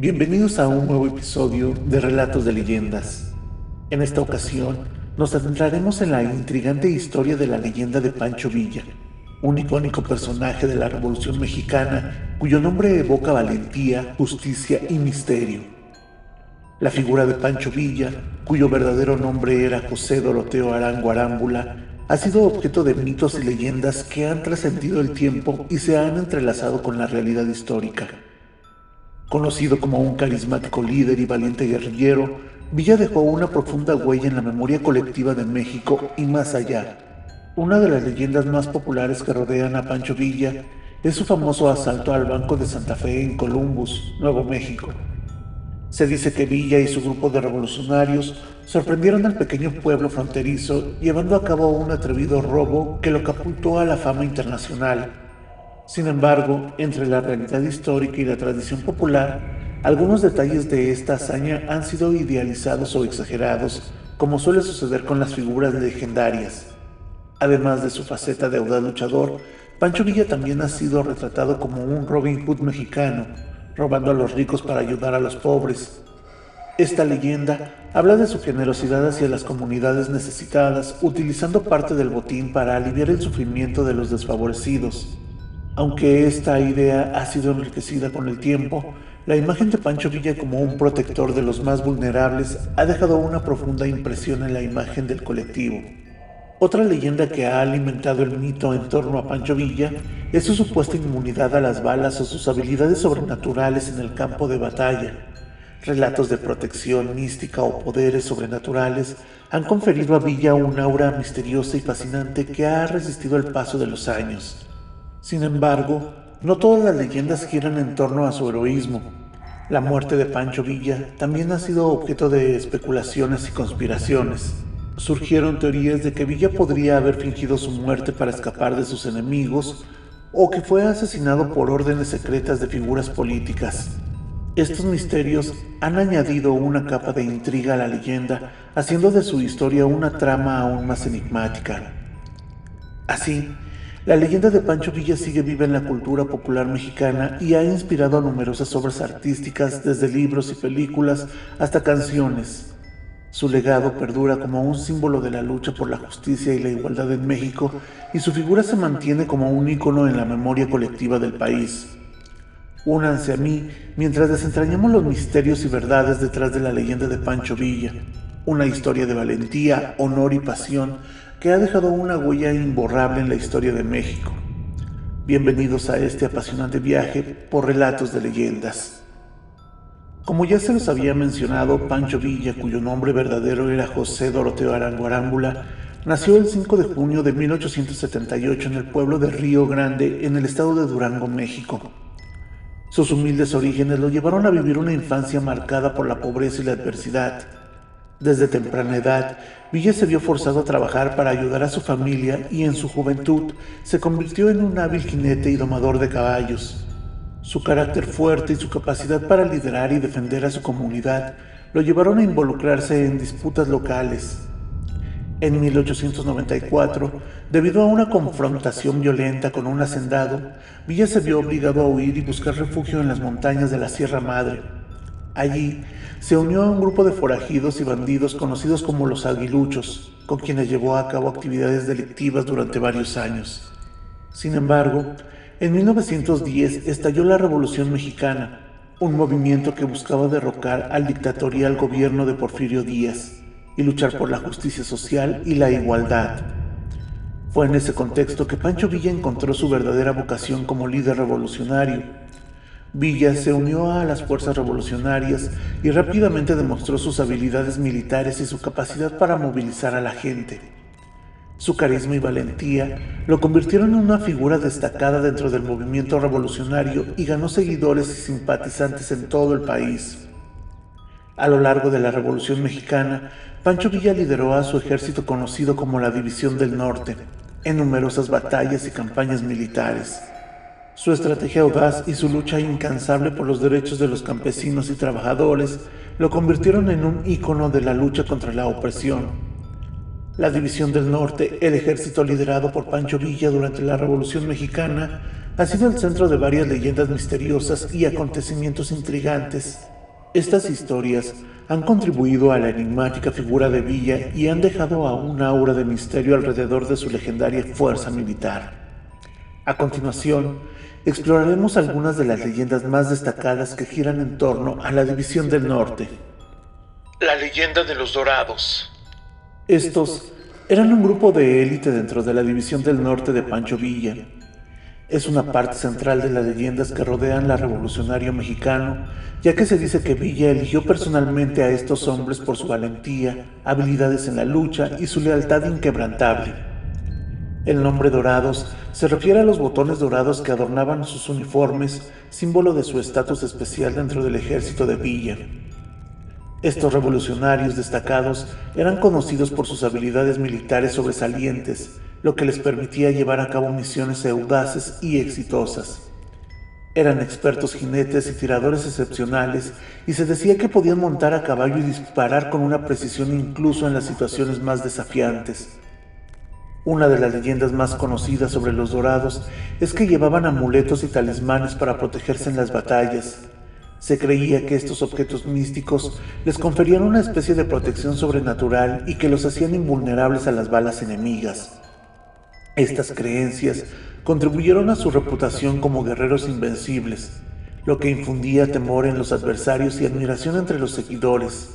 Bienvenidos a un nuevo episodio de Relatos de Leyendas. En esta ocasión nos adentraremos en la intrigante historia de la leyenda de Pancho Villa, un icónico personaje de la Revolución Mexicana cuyo nombre evoca valentía, justicia y misterio. La figura de Pancho Villa, cuyo verdadero nombre era José Doroteo Arango Arámbula, ha sido objeto de mitos y leyendas que han trascendido el tiempo y se han entrelazado con la realidad histórica. Conocido como un carismático líder y valiente guerrillero, Villa dejó una profunda huella en la memoria colectiva de México y más allá. Una de las leyendas más populares que rodean a Pancho Villa es su famoso asalto al Banco de Santa Fe en Columbus, Nuevo México. Se dice que Villa y su grupo de revolucionarios sorprendieron al pequeño pueblo fronterizo llevando a cabo un atrevido robo que lo catapultó a la fama internacional. Sin embargo, entre la realidad histórica y la tradición popular, algunos detalles de esta hazaña han sido idealizados o exagerados, como suele suceder con las figuras legendarias. Además de su faceta de audaz luchador, Pancho Villa también ha sido retratado como un Robin Hood mexicano, robando a los ricos para ayudar a los pobres. Esta leyenda habla de su generosidad hacia las comunidades necesitadas, utilizando parte del botín para aliviar el sufrimiento de los desfavorecidos. Aunque esta idea ha sido enriquecida con el tiempo, la imagen de Pancho Villa como un protector de los más vulnerables ha dejado una profunda impresión en la imagen del colectivo. Otra leyenda que ha alimentado el mito en torno a Pancho Villa es su supuesta inmunidad a las balas o sus habilidades sobrenaturales en el campo de batalla. Relatos de protección mística o poderes sobrenaturales han conferido a Villa un aura misteriosa y fascinante que ha resistido el paso de los años. Sin embargo, no todas las leyendas giran en torno a su heroísmo. La muerte de Pancho Villa también ha sido objeto de especulaciones y conspiraciones. Surgieron teorías de que Villa podría haber fingido su muerte para escapar de sus enemigos o que fue asesinado por órdenes secretas de figuras políticas. Estos misterios han añadido una capa de intriga a la leyenda, haciendo de su historia una trama aún más enigmática. Así, la leyenda de Pancho Villa sigue viva en la cultura popular mexicana y ha inspirado a numerosas obras artísticas, desde libros y películas hasta canciones. Su legado perdura como un símbolo de la lucha por la justicia y la igualdad en México, y su figura se mantiene como un ícono en la memoria colectiva del país. Únanse a mí mientras desentrañamos los misterios y verdades detrás de la leyenda de Pancho Villa, una historia de valentía, honor y pasión que ha dejado una huella imborrable en la historia de México. Bienvenidos a este apasionante viaje por relatos de leyendas. Como ya se los había mencionado, Pancho Villa, cuyo nombre verdadero era José Doroteo Arango Arámbula, nació el 5 de junio de 1878 en el pueblo de Río Grande, en el estado de Durango, México. Sus humildes orígenes lo llevaron a vivir una infancia marcada por la pobreza y la adversidad. Desde temprana edad, Villa se vio forzado a trabajar para ayudar a su familia y en su juventud se convirtió en un hábil jinete y domador de caballos. Su carácter fuerte y su capacidad para liderar y defender a su comunidad lo llevaron a involucrarse en disputas locales. En 1894, debido a una confrontación violenta con un hacendado, Villa se vio obligado a huir y buscar refugio en las montañas de la Sierra Madre. Allí, se unió a un grupo de forajidos y bandidos conocidos como los Aguiluchos, con quienes llevó a cabo actividades delictivas durante varios años. Sin embargo, en 1910 estalló la Revolución Mexicana, un movimiento que buscaba derrocar al dictatorial gobierno de Porfirio Díaz y luchar por la justicia social y la igualdad. Fue en ese contexto que Pancho Villa encontró su verdadera vocación como líder revolucionario. Villa se unió a las fuerzas revolucionarias y rápidamente demostró sus habilidades militares y su capacidad para movilizar a la gente. Su carisma y valentía lo convirtieron en una figura destacada dentro del movimiento revolucionario y ganó seguidores y simpatizantes en todo el país. A lo largo de la Revolución Mexicana, Pancho Villa lideró a su ejército conocido como la División del Norte, en numerosas batallas y campañas militares. Su estrategia audaz y su lucha incansable por los derechos de los campesinos y trabajadores lo convirtieron en un ícono de la lucha contra la opresión. La División del Norte, el ejército liderado por Pancho Villa durante la Revolución Mexicana, ha sido el centro de varias leyendas misteriosas y acontecimientos intrigantes. Estas historias han contribuido a la enigmática figura de Villa y han dejado a un aura de misterio alrededor de su legendaria fuerza militar. A continuación, exploraremos algunas de las leyendas más destacadas que giran en torno a la División del Norte. La leyenda de los Dorados. Estos eran un grupo de élite dentro de la División del Norte de Pancho Villa. Es una parte central de las leyendas que rodean al revolucionario mexicano, ya que se dice que Villa eligió personalmente a estos hombres por su valentía, habilidades en la lucha y su lealtad inquebrantable. El nombre Dorados se refiere a los botones dorados que adornaban sus uniformes, símbolo de su estatus especial dentro del ejército de Villa. Estos revolucionarios destacados eran conocidos por sus habilidades militares sobresalientes, lo que les permitía llevar a cabo misiones audaces y exitosas. Eran expertos jinetes y tiradores excepcionales, y se decía que podían montar a caballo y disparar con una precisión incluso en las situaciones más desafiantes. Una de las leyendas más conocidas sobre los Dorados es que llevaban amuletos y talismanes para protegerse en las batallas. Se creía que estos objetos místicos les conferían una especie de protección sobrenatural y que los hacían invulnerables a las balas enemigas. Estas creencias contribuyeron a su reputación como guerreros invencibles, lo que infundía temor en los adversarios y admiración entre los seguidores.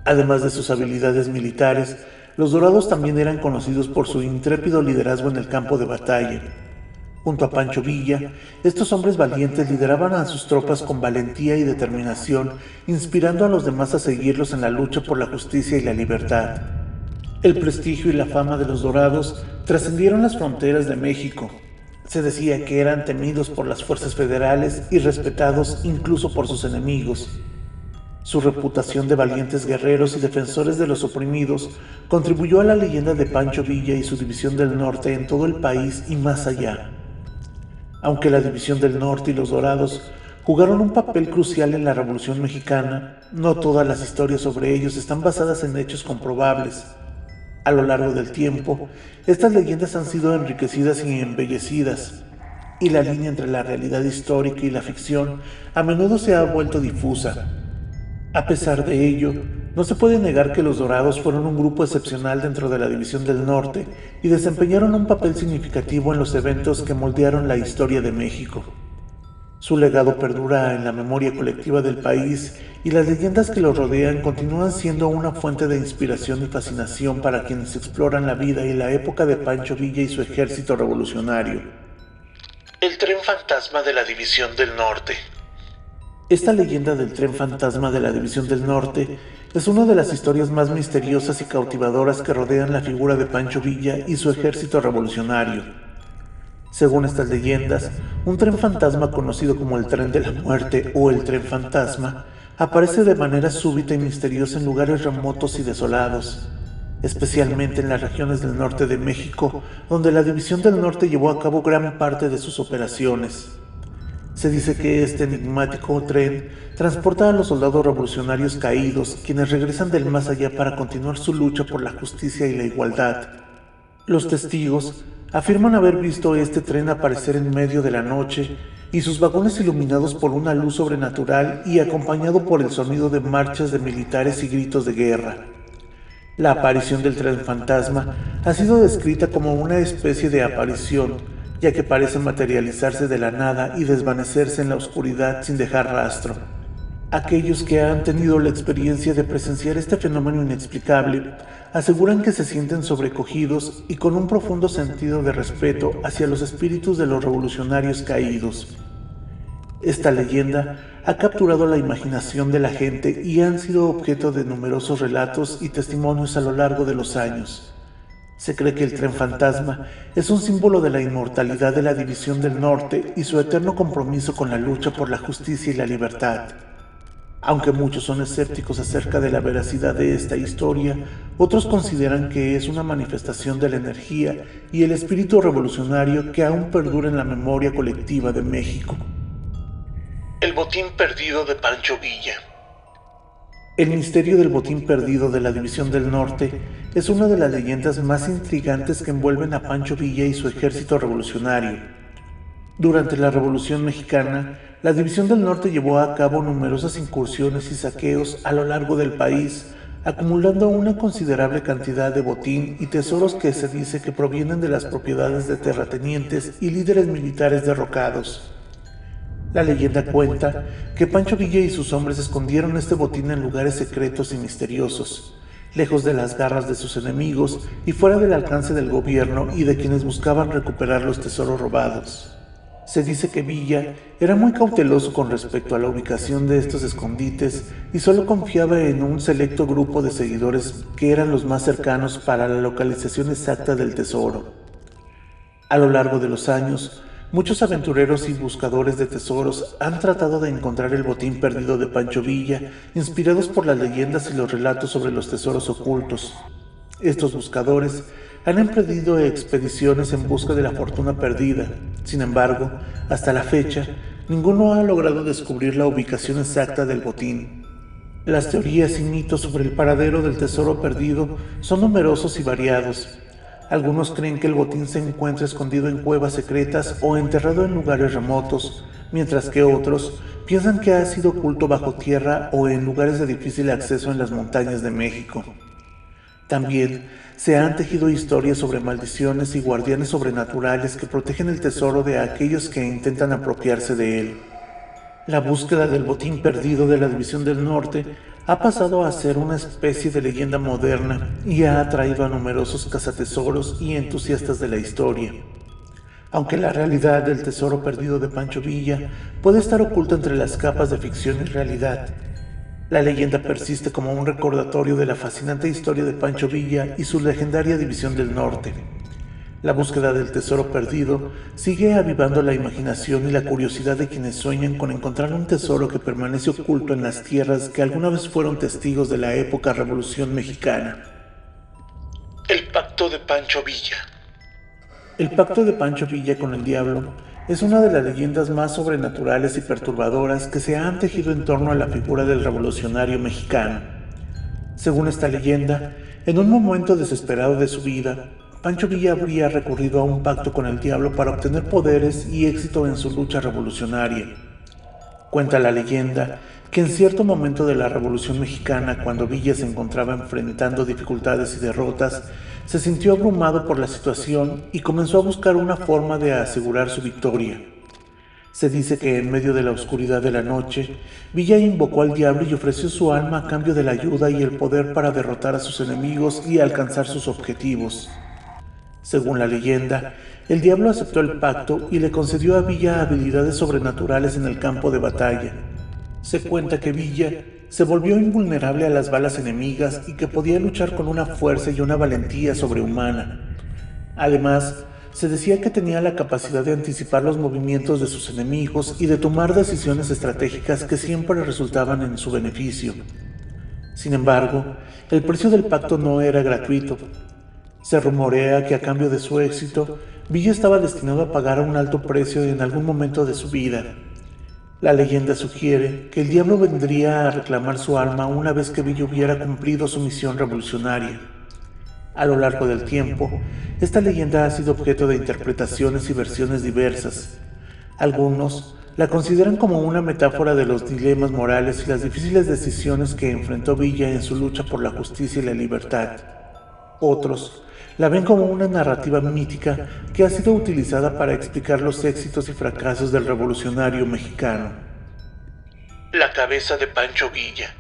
Además de sus habilidades militares, los Dorados también eran conocidos por su intrépido liderazgo en el campo de batalla. Junto a Pancho Villa, estos hombres valientes lideraban a sus tropas con valentía y determinación, inspirando a los demás a seguirlos en la lucha por la justicia y la libertad. El prestigio y la fama de los Dorados trascendieron las fronteras de México. Se decía que eran temidos por las fuerzas federales y respetados incluso por sus enemigos. Su reputación de valientes guerreros y defensores de los oprimidos contribuyó a la leyenda de Pancho Villa y su División del Norte en todo el país y más allá. Aunque la División del Norte y los Dorados jugaron un papel crucial en la Revolución Mexicana, no todas las historias sobre ellos están basadas en hechos comprobables. A lo largo del tiempo, estas leyendas han sido enriquecidas y embellecidas, y la línea entre la realidad histórica y la ficción a menudo se ha vuelto difusa. A pesar de ello, no se puede negar que los Dorados fueron un grupo excepcional dentro de la División del Norte y desempeñaron un papel significativo en los eventos que moldearon la historia de México. Su legado perdura en la memoria colectiva del país y las leyendas que lo rodean continúan siendo una fuente de inspiración y fascinación para quienes exploran la vida y la época de Pancho Villa y su ejército revolucionario. El tren fantasma de la División del Norte. Esta leyenda del tren fantasma de la División del Norte es una de las historias más misteriosas y cautivadoras que rodean la figura de Pancho Villa y su ejército revolucionario. Según estas leyendas, un tren fantasma conocido como el Tren de la Muerte o el Tren Fantasma aparece de manera súbita y misteriosa en lugares remotos y desolados, especialmente en las regiones del norte de México, donde la División del Norte llevó a cabo gran parte de sus operaciones. Se dice que este enigmático tren transporta a los soldados revolucionarios caídos, quienes regresan del más allá para continuar su lucha por la justicia y la igualdad. Los testigos afirman haber visto este tren aparecer en medio de la noche y sus vagones iluminados por una luz sobrenatural y acompañado por el sonido de marchas de militares y gritos de guerra. La aparición del tren fantasma ha sido descrita como una especie de aparición, ya que parece materializarse de la nada y desvanecerse en la oscuridad sin dejar rastro. Aquellos que han tenido la experiencia de presenciar este fenómeno inexplicable aseguran que se sienten sobrecogidos y con un profundo sentido de respeto hacia los espíritus de los revolucionarios caídos. Esta leyenda ha capturado la imaginación de la gente y han sido objeto de numerosos relatos y testimonios a lo largo de los años. Se cree que el tren fantasma es un símbolo de la inmortalidad de la División del Norte y su eterno compromiso con la lucha por la justicia y la libertad. Aunque muchos son escépticos acerca de la veracidad de esta historia, otros consideran que es una manifestación de la energía y el espíritu revolucionario que aún perdura en la memoria colectiva de México. El botín perdido de Pancho Villa. El misterio del botín perdido de la División del Norte es una de las leyendas más intrigantes que envuelven a Pancho Villa y su ejército revolucionario. Durante la Revolución Mexicana, la División del Norte llevó a cabo numerosas incursiones y saqueos a lo largo del país, acumulando una considerable cantidad de botín y tesoros que se dice que provienen de las propiedades de terratenientes y líderes militares derrocados. La leyenda cuenta que Pancho Villa y sus hombres escondieron este botín en lugares secretos y misteriosos, lejos de las garras de sus enemigos y fuera del alcance del gobierno y de quienes buscaban recuperar los tesoros robados. Se dice que Villa era muy cauteloso con respecto a la ubicación de estos escondites y solo confiaba en un selecto grupo de seguidores que eran los más cercanos para la localización exacta del tesoro. A lo largo de los años, muchos aventureros y buscadores de tesoros han tratado de encontrar el botín perdido de Pancho Villa, inspirados por las leyendas y los relatos sobre los tesoros ocultos. Estos buscadores han emprendido expediciones en busca de la fortuna perdida. Sin embargo, hasta la fecha, ninguno ha logrado descubrir la ubicación exacta del botín. Las teorías y mitos sobre el paradero del tesoro perdido son numerosos y variados. Algunos creen que el botín se encuentra escondido en cuevas secretas o enterrado en lugares remotos, mientras que otros piensan que ha sido oculto bajo tierra o en lugares de difícil acceso en las montañas de México. También se han tejido historias sobre maldiciones y guardianes sobrenaturales que protegen el tesoro de aquellos que intentan apropiarse de él. La búsqueda del botín perdido de la División del Norte ha pasado a ser una especie de leyenda moderna y ha atraído a numerosos cazatesoros y entusiastas de la historia. Aunque la realidad del tesoro perdido de Pancho Villa puede estar oculta entre las capas de ficción y realidad, la leyenda persiste como un recordatorio de la fascinante historia de Pancho Villa y su legendaria División del Norte. La búsqueda del tesoro perdido sigue avivando la imaginación y la curiosidad de quienes sueñan con encontrar un tesoro que permanece oculto en las tierras que alguna vez fueron testigos de la época Revolución Mexicana. El pacto de Pancho Villa. El pacto de Pancho Villa con el diablo es una de las leyendas más sobrenaturales y perturbadoras que se han tejido en torno a la figura del revolucionario mexicano. Según esta leyenda, en un momento desesperado de su vida, Pancho Villa habría recurrido a un pacto con el diablo para obtener poderes y éxito en su lucha revolucionaria. Cuenta la leyenda que en cierto momento de la Revolución Mexicana, cuando Villa se encontraba enfrentando dificultades y derrotas, se sintió abrumado por la situación y comenzó a buscar una forma de asegurar su victoria. Se dice que en medio de la oscuridad de la noche, Villa invocó al diablo y ofreció su alma a cambio de la ayuda y el poder para derrotar a sus enemigos y alcanzar sus objetivos. Según la leyenda, el diablo aceptó el pacto y le concedió a Villa habilidades sobrenaturales en el campo de batalla. Se cuenta que Villa se volvió invulnerable a las balas enemigas y que podía luchar con una fuerza y una valentía sobrehumana. Además, se decía que tenía la capacidad de anticipar los movimientos de sus enemigos y de tomar decisiones estratégicas que siempre resultaban en su beneficio. Sin embargo, el precio del pacto no era gratuito. Se rumorea que a cambio de su éxito, Villa estaba destinado a pagar un alto precio en algún momento de su vida. La leyenda sugiere que el diablo vendría a reclamar su alma una vez que Villa hubiera cumplido su misión revolucionaria. A lo largo del tiempo, esta leyenda ha sido objeto de interpretaciones y versiones diversas. Algunos la consideran como una metáfora de los dilemas morales y las difíciles decisiones que enfrentó Villa en su lucha por la justicia y la libertad. Otros la ven como una narrativa mítica que ha sido utilizada para explicar los éxitos y fracasos del revolucionario mexicano. La cabeza de Pancho Villa.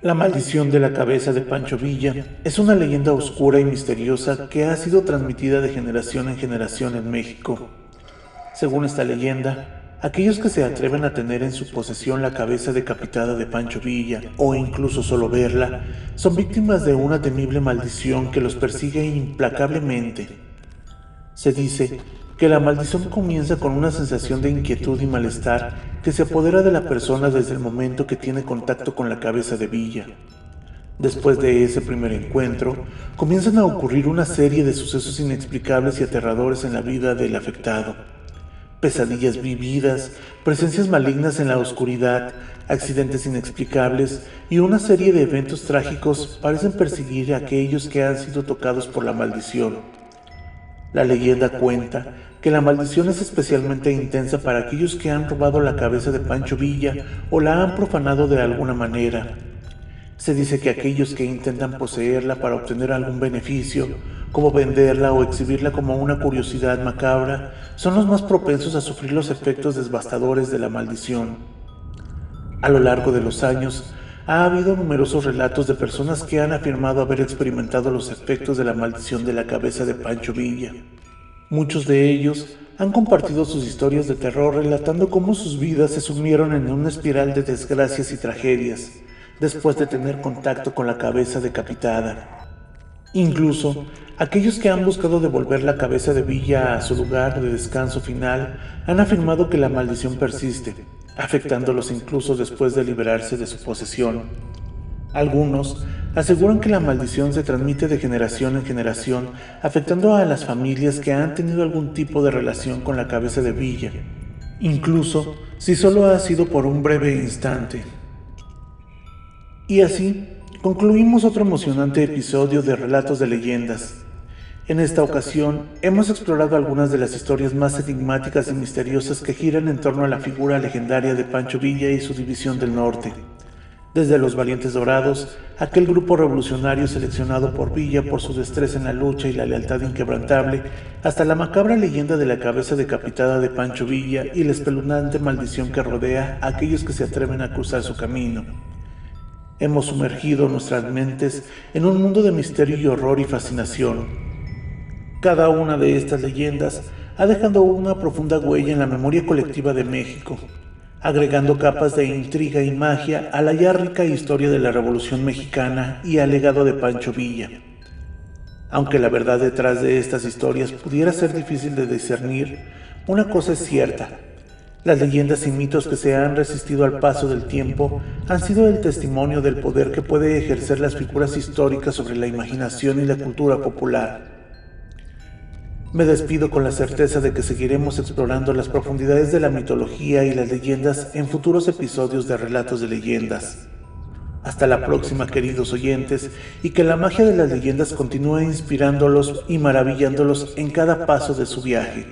La maldición de la cabeza de Pancho Villa es una leyenda oscura y misteriosa que ha sido transmitida de generación en generación en México. Según esta leyenda, aquellos que se atreven a tener en su posesión la cabeza decapitada de Pancho Villa, o incluso solo verla, son víctimas de una temible maldición que los persigue implacablemente. Se dice que la maldición comienza con una sensación de inquietud y malestar que se apodera de la persona desde el momento que tiene contacto con la cabeza de Villa. Después de ese primer encuentro, comienzan a ocurrir una serie de sucesos inexplicables y aterradores en la vida del afectado. Pesadillas vividas, presencias malignas en la oscuridad, accidentes inexplicables y una serie de eventos trágicos parecen perseguir a aquellos que han sido tocados por la maldición. La leyenda cuenta que la maldición es especialmente intensa para aquellos que han robado la cabeza de Pancho Villa o la han profanado de alguna manera. Se dice que aquellos que intentan poseerla para obtener algún beneficio, como venderla o exhibirla como una curiosidad macabra, son los más propensos a sufrir los efectos devastadores de la maldición. A lo largo de los años, ha habido numerosos relatos de personas que han afirmado haber experimentado los efectos de la maldición de la cabeza de Pancho Villa. Muchos de ellos han compartido sus historias de terror relatando cómo sus vidas se sumieron en una espiral de desgracias y tragedias después de tener contacto con la cabeza decapitada. Incluso, aquellos que han buscado devolver la cabeza de Villa a su lugar de descanso final han afirmado que la maldición persiste, afectándolos incluso después de liberarse de su posesión. Algunos aseguran que la maldición se transmite de generación en generación, afectando a las familias que han tenido algún tipo de relación con la cabeza de Villa, incluso si solo ha sido por un breve instante. Y así, concluimos otro emocionante episodio de Relatos de Leyendas. En esta ocasión, hemos explorado algunas de las historias más enigmáticas y misteriosas que giran en torno a la figura legendaria de Pancho Villa y su División del Norte. Desde los Valientes Dorados, aquel grupo revolucionario seleccionado por Villa por su destreza en la lucha y la lealtad inquebrantable, hasta la macabra leyenda de la cabeza decapitada de Pancho Villa y la espeluznante maldición que rodea a aquellos que se atreven a cruzar su camino. Hemos sumergido nuestras mentes en un mundo de misterio y horror y fascinación. Cada una de estas leyendas ha dejado una profunda huella en la memoria colectiva de México, agregando capas de intriga y magia a la ya rica historia de la Revolución Mexicana y al legado de Pancho Villa. Aunque la verdad detrás de estas historias pudiera ser difícil de discernir, una cosa es cierta: las leyendas y mitos que se han resistido al paso del tiempo han sido el testimonio del poder que puede ejercer las figuras históricas sobre la imaginación y la cultura popular. Me despido con la certeza de que seguiremos explorando las profundidades de la mitología y las leyendas en futuros episodios de Relatos de Leyendas. Hasta la próxima, queridos oyentes, y que la magia de las leyendas continúe inspirándolos y maravillándolos en cada paso de su viaje.